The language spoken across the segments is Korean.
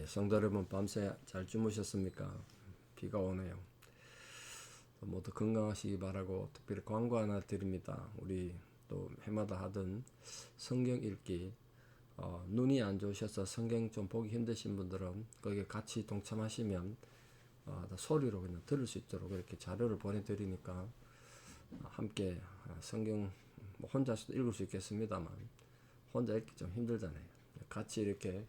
성도 여러분, 밤새 잘 주무셨습니까? 비가 오네요. 모두 건강하시기 바라고 특별히 광고 하나 드립니다. 우리 또 해마다 하던 성경 읽기, 눈이 안 좋으셔서 성경 좀 보기 힘드신 분들은 거기에 같이 동참하시면 소리로 그냥 들을 수 있도록 이렇게 자료를 보내드리니까 함께 성경 혼자서도 읽을 수 있겠습니다만 혼자 읽기 좀 힘들잖아요. 같이 이렇게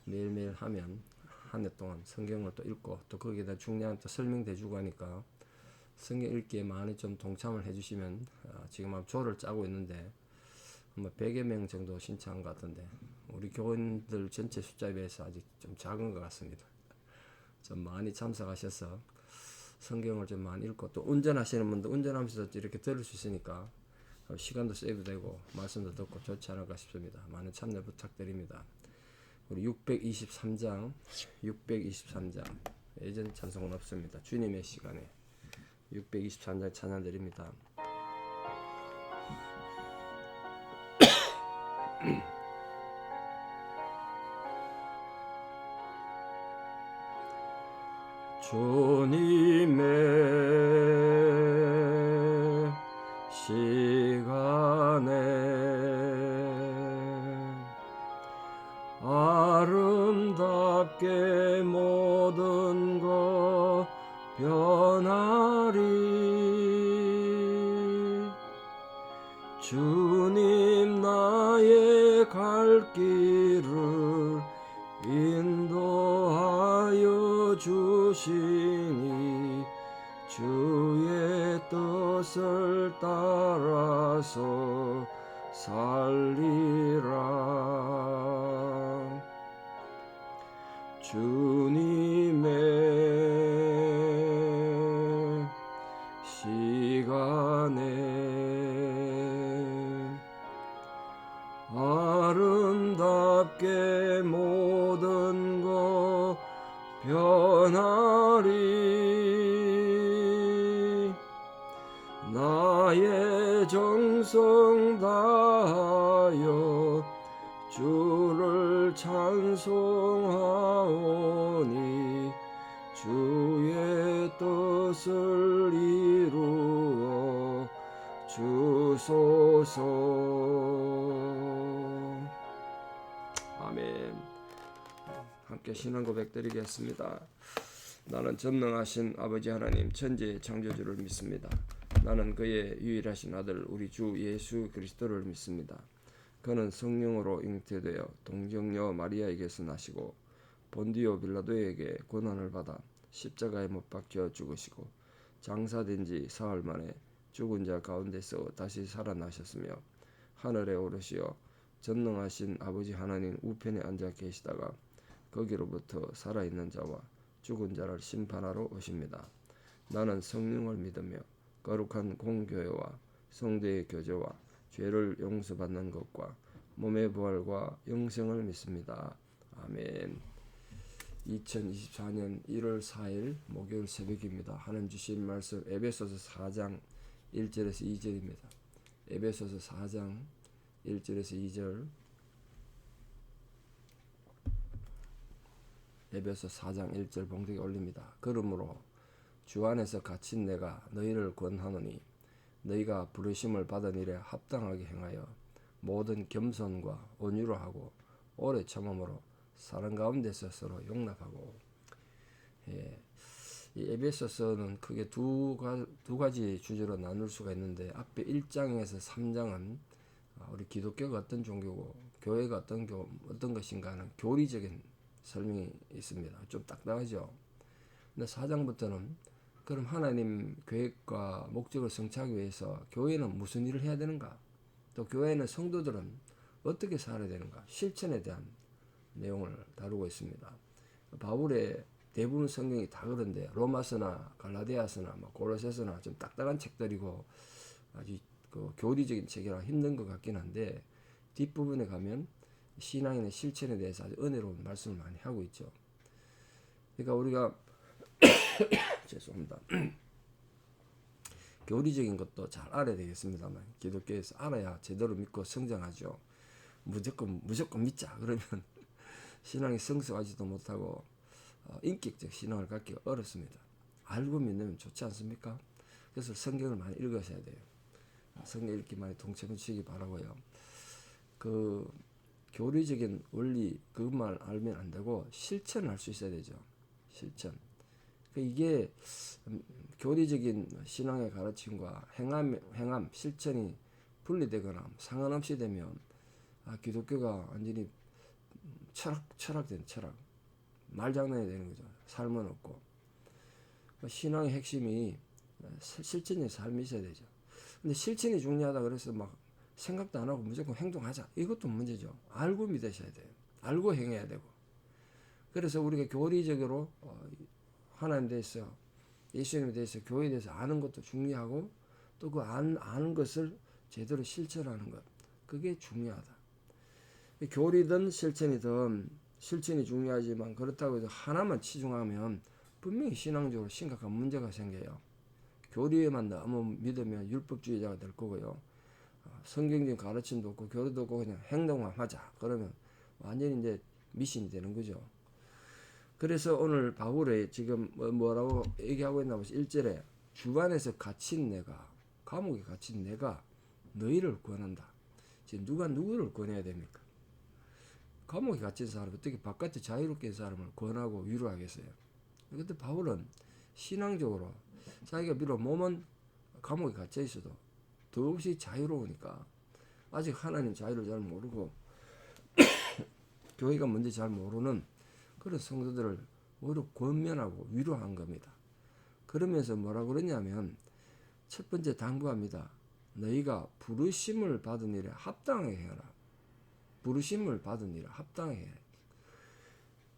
매일매일 하면 한 해 동안 성경을 또 읽고 또 거기에다 중요한 또 설명도 해주고 하니까 성경 읽기에 많이 좀 동참을 해주시면 지금 한 조를 짜고 있는데 아마 100여 명 정도 신청한 것 같은데 우리 교인들 전체 숫자에 비해서 아직 좀 작은 것 같습니다. 좀 많이 참석하셔서 성경을 좀 많이 읽고 또 운전하시는 분들 운전하면서 이렇게 들을 수 있으니까 시간도 세이브 되고 말씀도 듣고 좋지 않을까 싶습니다. 많은 참여 부탁드립니다. 우리 623장 예전 찬송은 없습니다. 주님의 시간에 623장 찬양 드립니다. 주님의 시간에 아름답게 모든 것 변하리. 주님 나의 갈 길을 인도하여 주시니 주의 뜻을 따라서 살리라. 주님의 시간에 아름답게 모든 것 변하리. 나의 정성 다하여 주를 찬송하오니 주의 뜻을 이루어 주소서. 아멘. 함께 신앙 고백 드리겠습니다. 나는 전능하신 아버지 하나님 천지의 창조주를 믿습니다. 나는 그의 유일하신 아들 우리 주 예수 그리스도를 믿습니다. 그는 성령으로 잉태되어 동정녀 마리아에게서 나시고 본디오 빌라도에게 고난을 받아 십자가에 못 박혀 죽으시고 장사된 지 사흘 만에 죽은 자 가운데서 다시 살아나셨으며 하늘에 오르시어 전능하신 아버지 하나님 우편에 앉아 계시다가 거기로부터 살아있는 자와 죽은 자를 심판하러 오십니다. 나는 성령을 믿으며 거룩한 공교회와 성도의 교제와 죄를 용서받는 것과 몸의 부활과 영생을 믿습니다. 아멘. 2024년 1월 4일 목요일 새벽입니다. 하나님 주신 말씀 에베소서 4장 1절에서 2절입니다. 에베소서 4장 1절에서 2절. 에베소 4장 1절 봉독에 올립니다. 그러므로 주 안에서 갇힌 내가 너희를 권하노니 너희가 부르심을 받은 일에 합당하게 행하여 모든 겸손과 온유로 하고 오래 참음으로 사랑 가운데서 서로 용납하고. 이 에베소서는 크게 두 가지 주제로 나눌 수가 있는데 앞에 1장에서 3장은 우리 기독교가 어떤 종교고 교회가 어떤 것인가 하는 교리적인 설명이 있습니다. 좀 딱딱하죠. 근데 4장부터는 그럼 하나님 계획과 목적을 성취하기 위해서 교회는 무슨 일을 해야 되는가? 또 교회는 성도들은 어떻게 살아야 되는가? 실천에 대한 내용을 다루고 있습니다. 바울의 대부분 성경이 다 그런데 로마서나 갈라디아서나 고로새서나 좀 딱딱한 책들이고 아주 교리적인 책이라 힘든 것 같긴 한데 뒷부분에 가면 신앙인의 실천에 대해서 아주 은혜로운 말씀을 많이 하고 있죠. 그러니까 우리가 죄송합니다. 교리적인 것도 잘 알아야 되겠습니다만 기독교에서 알아야 제대로 믿고 성장하죠. 무조건 믿자 그러면 신앙이 성숙하지도 못하고 인격적 신앙을 갖기가 어렵습니다. 알고 믿으면 좋지 않습니까? 그래서 성경을 많이 읽으셔야 돼요. 성경 읽기 많이 동참해 주시기 바라고요. 그 교리적인 원리 그것만 알면 안 되고 실천을 할 수 있어야 되죠. 실천. 이게 교리적인 신앙의 가르침과 행함, 실천이 분리되거나 상관없이 되면 기독교가 완전히 철학된 철학, 말장난이 되는 거죠. 삶은 없고. 신앙의 핵심이 실천의 삶이 있어야 되죠. 근데 실천이 중요하다 그래서 막 생각도 안 하고 무조건 행동하자. 이것도 문제죠. 알고 믿으셔야 돼요. 알고 행해야 되고. 그래서 우리가 교리적으로 하나님에 대해서, 예수님에 대해서, 교회에 대해서 아는 것도 중요하고 또 그 아는 것을 제대로 실천하는 것. 그게 중요하다. 교리든 실천이든 실천이 중요하지만 그렇다고 해서 하나만 치중하면 분명히 신앙적으로 심각한 문제가 생겨요. 교리에만 너무 믿으면 율법주의자가 될 거고요. 성경적인 가르침도 없고 교리도 없고 그냥 행동만 하자. 그러면 완전히 이제 미신이 되는 거죠. 그래서 오늘 바울이 지금 뭐라고 얘기하고 있나 보세요. 1절에 주관에서 갇힌 내가, 감옥에 갇힌 내가 너희를 권한다. 지금 누가 누구를 권해야 됩니까? 감옥에 갇힌 사람 어떻게 바깥에 자유롭게 사람을 권하고 위로하겠어요? 그런데 바울은 신앙적으로 자기가 비록 몸은 감옥에 갇혀 있어도 더없이 자유로우니까 아직 하나님 자유를 잘 모르고 교회가 뭔지 잘 모르는 그런 성도들을 오히려 권면하고 위로한 겁니다. 그러면서 뭐라고 그러냐면 첫 번째 당부합니다. 너희가 부르심을 받은 일에 합당하게 해라. 부르심을 받은 일에 합당하게 해.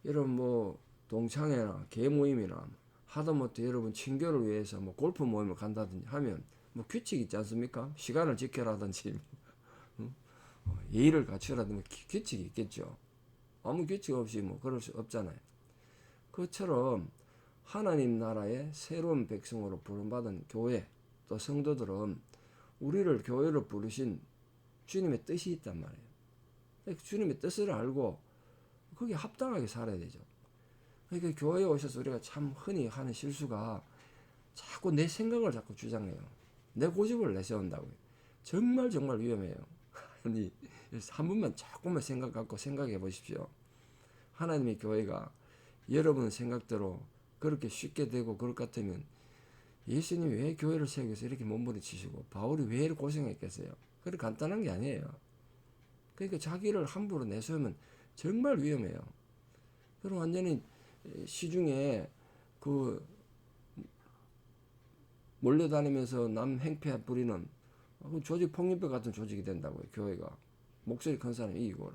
여러분 뭐 동창회나 계모임이나 하다못해 여러분 친교를 위해서 뭐 골프 모임을 간다든지 하면 뭐 규칙 있지 않습니까? 시간을 지켜라든지 예의를 갖추라든지 규칙이 있겠죠. 아무 규칙 없이 뭐 그럴 수 없잖아요. 그처럼 하나님 나라의 새로운 백성으로 부름받은 교회 또 성도들은 우리를 교회로 부르신 주님의 뜻이 있단 말이에요. 주님의 뜻을 알고 거기에 합당하게 살아야 되죠. 그러니까 교회에 오셔서 우리가 참 흔히 하는 실수가 자꾸 내 생각을 자꾸 주장해요. 내 고집을 내세운다고요. 정말 위험해요. 아니, 한 번만 조금만 생각 갖고 생각해 보십시오. 하나님의 교회가 여러분 생각대로 그렇게 쉽게 되고 그럴 것 같으면 예수님이 왜 교회를 세우셔서 이렇게 몸부림치시고 바울이 왜 이렇게 고생했겠어요? 그렇게 간단한 게 아니에요. 그러니까 자기를 함부로 내세우면 정말 위험해요. 그럼 완전히 시중에 그 몰려다니면서 남 행패 부리는 조직 폭력배 같은 조직이 된다고요. 교회가 목소리 큰 사람이 이기고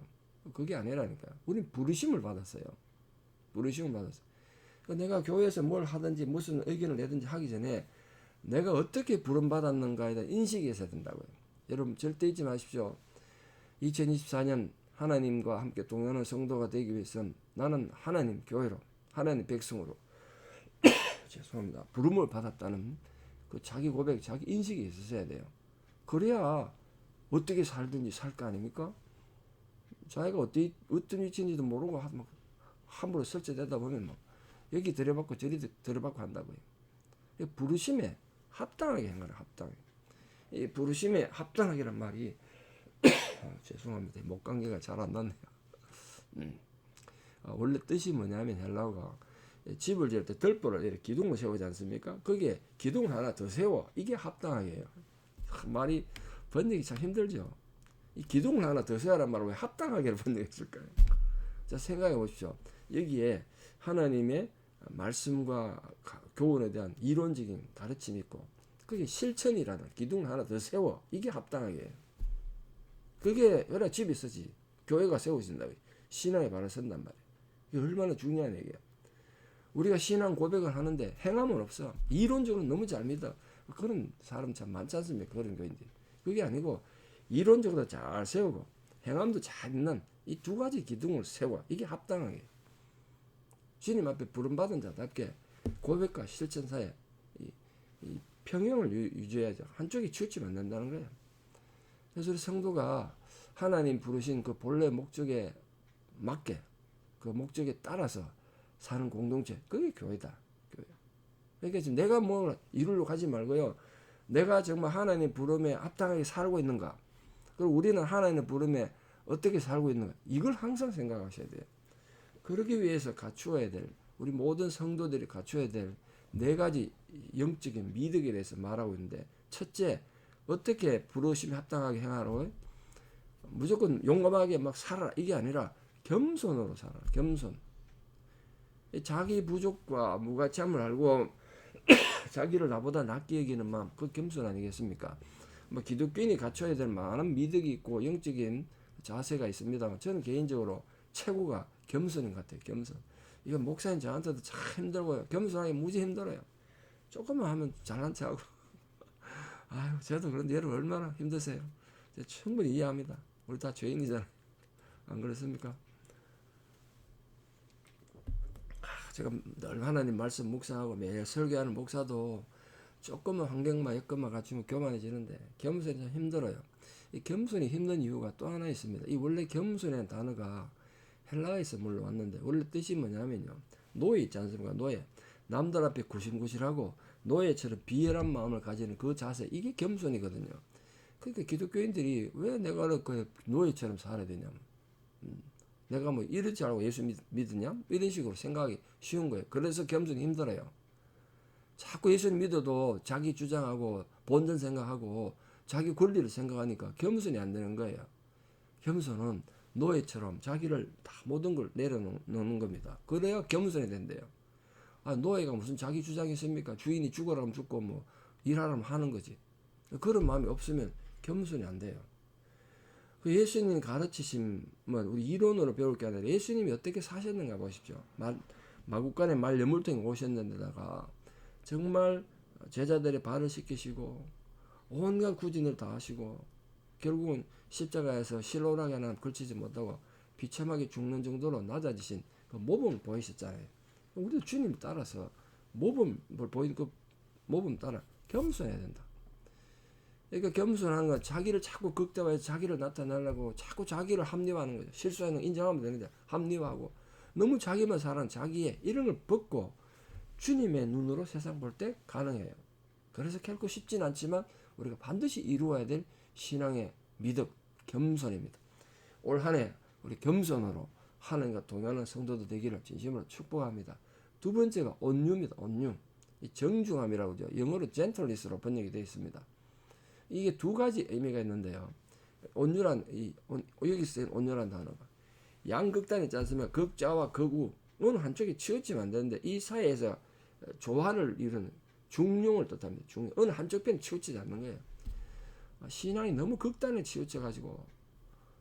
그게 아니라니까요. 우린 부르심을 받았어요. 부르심을 받았어요. 내가 교회에서 뭘 하든지 무슨 의견을 내든지 하기 전에 내가 어떻게 부름받았는가에 대한 인식이 있어야 된다고요. 여러분 절대 잊지 마십시오. 2024년 하나님과 함께 동행하는 성도가 되기 위해서는 나는 하나님 교회로 하나님 백성으로 죄송합니다. 부름을 받았다는 그 자기 고백, 자기 인식이 있어야 돼요. 그래야 어떻게 살든지 살 거 아닙니까? 자기가 어떤 위치인지도 모르고 함부로 설치되다 보면 뭐 여기 들여받고 저리 들여받고 한다고요. 부르심에 합당하게 한 거라 합당하게. 이 부르심에 합당하게란 말이 죄송합니다. 목감기가 잘 안 났네요. 원래 뜻이 뭐냐면 헬라어가 집을 지을 때 덜보를 이렇게 기둥을 세우지 않습니까? 거기에 기둥을 하나 더 세워. 이게 합당하게요. 말이 번역이 참 힘들죠. 이 기둥을 하나 더 세우란 말을 왜 합당하게를 번역했을까요? 자, 생각해 보십시오. 여기에 하나님의 말씀과 교훈에 대한 이론적인 가르침이 있고 그게 실천이라는 기둥을 하나 더 세워. 이게 합당하게. 그게 여러 집이 쓰지. 교회가 세워진다. 신앙의 발을 선단 말이에요. 이게 얼마나 중요한 얘기야. 우리가 신앙 고백을 하는데 행함은 없어. 이론적으로 너무 잘 믿어. 그런 사람 참 많지 않습니까? 그런 거인데. 그게 아니고 이론적으로 잘 세우고 행함도 잘 있는 이 두 가지 기둥을 세워. 이게 합당하게. 주님 앞에 부름받은 자답게 고백과 실천 사이에 이 평형을 유지해야죠. 한쪽이 치우치면 안 된다는 거예요. 그래서 우리 성도가 하나님 부르신 그 본래 목적에 맞게 그 목적에 따라서 사는 공동체, 그게 교회다. 교회. 그러니까 지금 내가 뭐 이루려고 하지 말고요. 내가 정말 하나님의 부름에 합당하게 살고 있는가? 그리고 우리는 하나님의 부름에 어떻게 살고 있는가? 이걸 항상 생각하셔야 돼요. 그러기 위해서 갖추어야 될, 우리 모든 성도들이 갖추어야 될 네 가지 영적인 미덕에 대해서 말하고 있는데, 첫째, 어떻게 부르심에 합당하게 행하라고요? 무조건 용감하게 막 살아라, 이게 아니라 겸손으로 살아라. 겸손. 자기 부족과 무가치함을 알고 자기를 나보다 낮게 여기는 마음, 그 겸손 아니겠습니까? 뭐 기독교인이 갖춰야 될 많은 미덕이 있고 영적인 자세가 있습니다만, 저는 개인적으로 최고가 겸손인 것 같아요. 겸손. 이건 목사님 저한테도 참 힘들고요. 겸손하기 무지 힘들어요. 조금만 하면 잘난 척하고. 아유, 저도 그런데 여러분 얼마나 힘드세요? 충분히 이해합니다. 우리 다 죄인이잖아요. 안 그렇습니까? 제가 늘 하나님 말씀 묵상하고 매일 설교하는 목사도 조금만 환경만 여건만 갖추면 교만해지는데, 겸손이 참 힘들어요. 이 겸손이 힘든 이유가 또 하나 있습니다. 이 원래 겸손이라는 단어가 헬라어에서 물러왔는데, 원래 뜻이 뭐냐면요, 노예 있지 않습니까? 노예. 남들 앞에 구실구실하고 노예처럼 비열한 마음을 가지는 그 자세, 이게 겸손이거든요. 그러니까 기독교인들이 왜 내가 그 노예처럼 살아야 되냐, 내가 뭐 이럴 줄 알고 예수 믿으냐, 이런 식으로 생각하기 쉬운 거예요. 그래서 겸손이 힘들어요. 자꾸 예수님 믿어도 자기 주장하고 본전 생각하고 자기 권리를 생각하니까 겸손이 안 되는 거예요. 겸손은 노예처럼 자기를 다 모든 걸 내려놓는 겁니다. 그래야 겸손이 된대요. 아, 노예가 무슨 자기 주장이 있습니까? 주인이 죽으라면 죽고 뭐 일하라면 하는 거지. 그런 마음이 없으면 겸손이 안 돼요. 그 예수님 가르치심은 우리 이론으로 배울 게 아니라 예수님이 어떻게 사셨는가 보십시오. 마국간에 말 여물통에 오셨는데다가 정말 제자들의 발을 씻기시고 온갖 구진을 다 하시고 결국은 십자가에서 실로라기 하나 걸치지 못하고 비참하게 죽는 정도로 낮아지신 그 모범을 보이셨잖아요. 우리도 주님 따라서 모범을 보이는 그 모범 따라 겸손해야 된다. 그러니까 겸손한 건 자기를 자꾸 극대화해서 자기를 나타내려고 자꾸 자기를 합리화하는 거죠. 실수하는 거 인정하면 되는데 합리화하고 너무 자기만 살아는 자기의 이런 걸 벗고 주님의 눈으로 세상 볼 때 가능해요. 그래서 결코 쉽진 않지만 우리가 반드시 이루어야 될 신앙의 미덕, 겸손입니다. 올 한 해 우리 겸손으로 하나님과 동행하는 성도들 되기를 진심으로 축복합니다. 두 번째가 온유입니다. 온유. 이 정중함이라고 하죠. 영어로 gentleness로 번역이 되어 있습니다. 이게 두 가지 의미가 있는데요. 온유란 여기 쓰인 온유란 단어가 양극단 있지 않습니까? 극좌와 극우. 어느 한쪽에 치우치면 안 되는데 이 사이에서 조화를 이루는 중용을 뜻합니다. 중용. 어느 한쪽 편이 치우치지 않는 거예요. 신앙이 너무 극단에 치우쳐가지고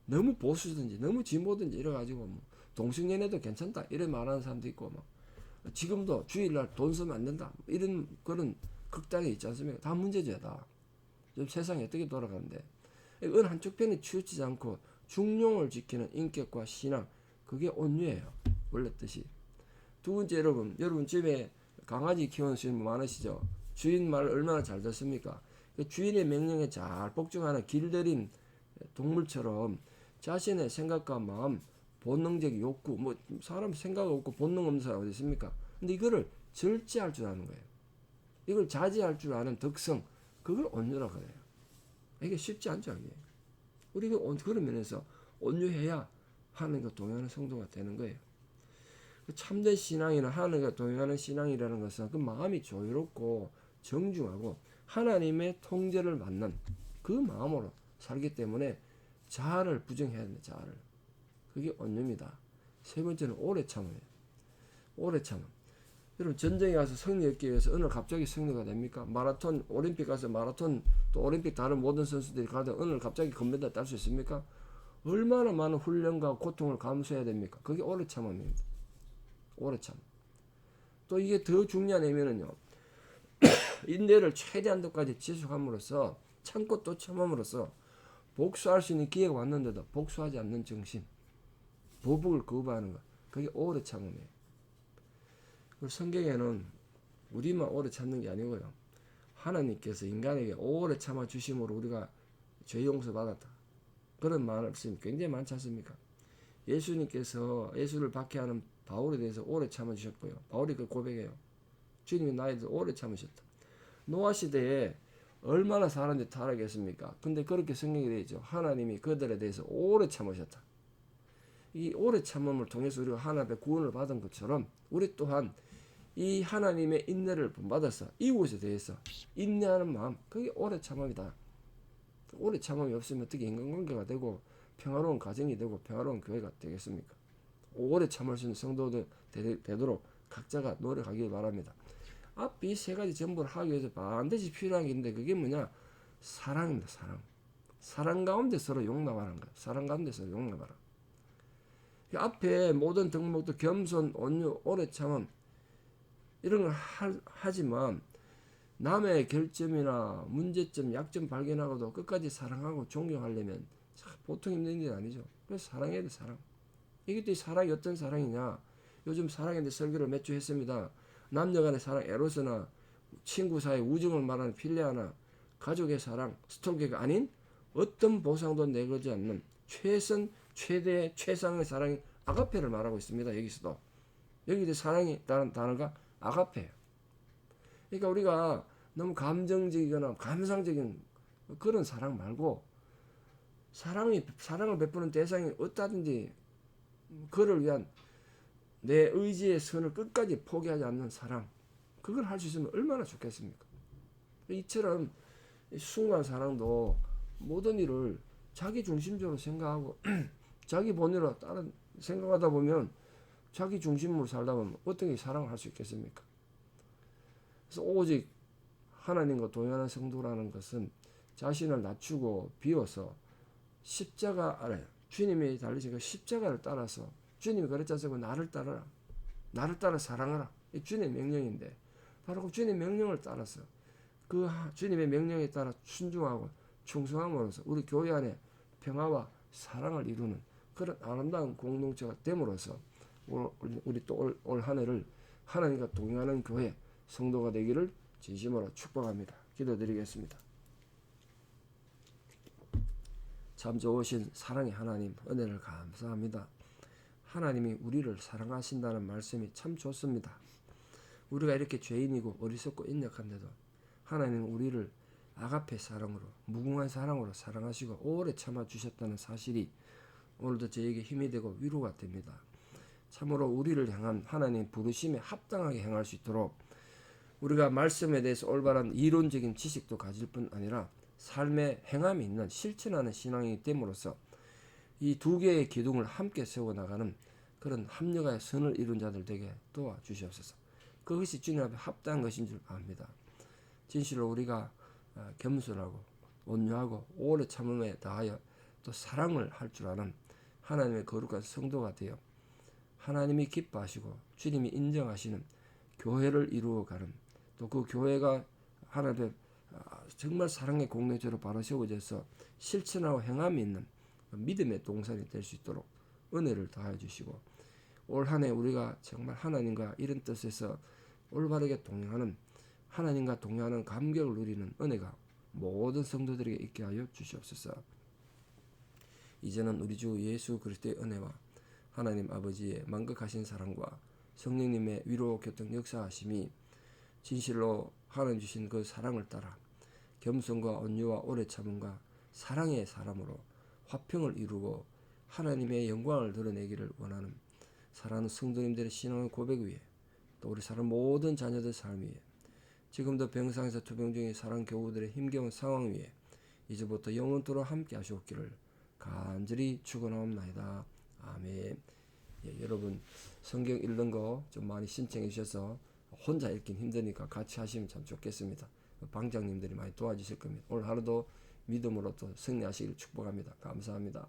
너무 보수든지 너무 진보든지 이래가지고 뭐 동성연애도 괜찮다 이런 말하는 사람도 있고 막 지금도 주일날 돈 쓰면 안 된다 이런 그런 극단이 있지 않습니까? 다 문제죠. 다. 지금 세상이 어떻게 돌아가는데 어느 한쪽 편이 치우치지 않고 중용을 지키는 인격과 신앙, 그게 온유예요. 원래 뜻이. 두 번째, 여러분 집에 강아지 키우는 주인 많으시죠? 주인 말 얼마나 잘 듣습니까? 주인의 명령에 잘 복종하는 길들인 동물처럼 자신의 생각과 마음, 본능적 욕구, 뭐 사람 생각 없고 본능 없는 사람 어디 있습니까? 근데 이거를 절제할 줄 아는 거예요. 이걸 자제할 줄 아는 덕성, 그걸 온유라고 해요. 이게 쉽지 않죠, 이게. 우리가 그런 면에서 온유해야 하나님과 동행하는 성도가 되는 거예요. 참된 신앙이나 하나님과 동행하는 신앙이라는 것은 그 마음이 조유롭고 정중하고 하나님의 통제를 받는 그 마음으로 살기 때문에 자아를 부정해야 됩니다. 자아를. 그게 온유입니다. 세 번째는 오래 참음이에요. 오래 참음. 여러분 전쟁에 가서 승리 얻기 위해서 어느 날 갑자기 승리가 됩니까? 마라톤 올림픽 가서 마라톤 또 올림픽 다른 모든 선수들이 가다 어느 날 갑자기 금메달 딸 수 있습니까? 얼마나 많은 훈련과 고통을 감수해야 됩니까? 그게 오래 참음입니다. 오래 참. 또 이게 더 중요한 의미는요. 인내를 최대한도까지 지속함으로써 참고 또 참음으로써 복수할 수 있는 기회가 왔는데도 복수하지 않는 정신, 보복을 거부하는 것, 그게 오래 참음이에요. 성경에는 우리만 오래 참는 게 아니고요. 하나님께서 인간에게 오래 참아 주심으로 우리가 죄 용서 받았다. 그런 말씀이 굉장히 많지 않습니까? 예수님께서 예수를 박해하는 바울에 대해서 오래 참아주셨고요. 바울이 그 고백해요. 주님이 나에 대해서 오래 참으셨다. 노아 시대에 얼마나 사람들이 타락했습니까? 근데 그렇게 성경이 되어 있죠. 하나님이 그들에 대해서 오래 참으셨다. 이 오래 참음을 통해서 우리가 하나님의 구원을 받은 것처럼 우리 또한 이 하나님의 인내를 본받아서 이웃에 대해서 인내하는 마음, 그게 오래 참음이다. 오래 참음이 없으면 어떻게 인간관계가 되고 평화로운 가정이 되고 평화로운 교회가 되겠습니까? 오래 참을 수 있는 성도들 되도록 각자가 노력하길 바랍니다. 앞 이 세 가지 전부를 하기 위해서 반드시 필요한 게 있는데 그게 뭐냐? 사랑입니다. 사랑. 사랑 가운데 서로 용납하는 거야. 사랑 가운데 서로 용납하라. 앞에 모든 덕목도 겸손, 온유, 오래 참음 이런 걸 하지만 남의 결점이나 문제점, 약점 발견하고도 끝까지 사랑하고 존경하려면 보통 힘든 일이 아니죠. 그래서 사랑해야 돼, 사랑. 이게 사랑이 어떤 사랑이냐? 요즘 사랑에 대해 설교를 몇 주 했습니다. 남녀간의 사랑, 에로스나 친구 사이 우정을 말하는 필레아나 가족의 사랑, 스토리가 아닌 어떤 보상도 내걸지 않는 최대 최상의 사랑이 아가페를 말하고 있습니다. 여기서도 여기 사랑이 다른 단어가 아가페예요. 그러니까 우리가 너무 감정적이거나 감상적인 그런 사랑 말고 사랑을 베푸는 대상이 어떠든지 그를 위한 내 의지의 선을 끝까지 포기하지 않는 사랑, 그걸 할 수 있으면 얼마나 좋겠습니까? 이처럼 순수한 사랑도 모든 일을 자기 중심적으로 생각하고 자기 본의로 다른 생각하다 보면 자기 중심으로 살다 보면 어떻게 사랑을 할 수 있겠습니까? 그래서 오직 하나님과 동행하는 성도라는 것은 자신을 낮추고 비워서 십자가 아래 주님이 달리신 그 십자가를 따라서 주님이 그랬지 않습니까? 나를 따르라. 나를 따라 사랑하라. 이 주님의 명령인데 바로 그 주님의 명령을 따라서 그 주님의 명령에 따라 순종하고 충성함으로써 우리 교회 안에 평화와 사랑을 이루는 그런 아름다운 공동체가 됨으로써 우리 또 올 한 해를 하나님과 동행하는 교회 성도가 되기를 진심으로 축복합니다. 기도드리겠습니다. 참 좋으신 사랑의 하나님, 은혜를 감사합니다. 하나님이 우리를 사랑하신다는 말씀이 참 좋습니다. 우리가 이렇게 죄인이고 어리석고 인력한데도 하나님은 우리를 아가페 사랑으로, 무궁한 사랑으로 사랑하시고 오래 참아주셨다는 사실이 오늘도 저에게 힘이 되고 위로가 됩니다. 참으로 우리를 향한 하나님의 부르심에 합당하게 행할 수 있도록 우리가 말씀에 대해서 올바른 이론적인 지식도 가질 뿐 아니라 삶의 행함이 있는 실천하는 신앙이 됨으로써 이 두 개의 기둥을 함께 세워나가는 그런 합력의 선을 이룬 자들 되게 도와주시옵소서. 그것이 주님 앞에 합당한 것인 줄 압니다. 진실로 우리가 겸손하고 온유하고 오래 참음에 다하여 또 사랑을 할 줄 아는 하나님의 거룩한 성도가 되어 하나님이 기뻐하시고 주님이 인정하시는 교회를 이루어가는 또 그 교회가 하나님의 정말 사랑의 공동체로 바로 세워져서 실천하고 행함이 있는 믿음의 동산이 될 수 있도록 은혜를 더하여 주시고 올 한 해 우리가 정말 하나님과 이런 뜻에서 올바르게 동행하는 하나님과 동행하는 감격을 누리는 은혜가 모든 성도들에게 있게 하여 주시옵소서. 이제는 우리 주 예수 그리스도의 은혜와 하나님 아버지의 만극하신 사랑과 성령님의 위로 교통 역사하심이 진실로 하나님 주신 그 사랑을 따라 겸손과 온유와 오래 참음과 사랑의 사람으로 화평을 이루고 하나님의 영광을 드러내기를 원하는 사랑하는 성도님들의 신앙의 고백 위에 또 우리 사랑 모든 자녀들 삶 위에 지금도 병상에서 투병 중인 사랑 교우들의 힘겨운 상황 위에 이제부터 영원토록 함께 하시옵기를 간절히 축원하옵나이다. 아멘. 예, 여러분 성경 읽는 거 좀 많이 신청해 주셔서 혼자 읽긴 힘드니까 같이 하시면 참 좋겠습니다. 방장님들이 많이 도와주실 겁니다. 오늘 하루도 믿음으로 또 승리하시기를 축복합니다. 감사합니다.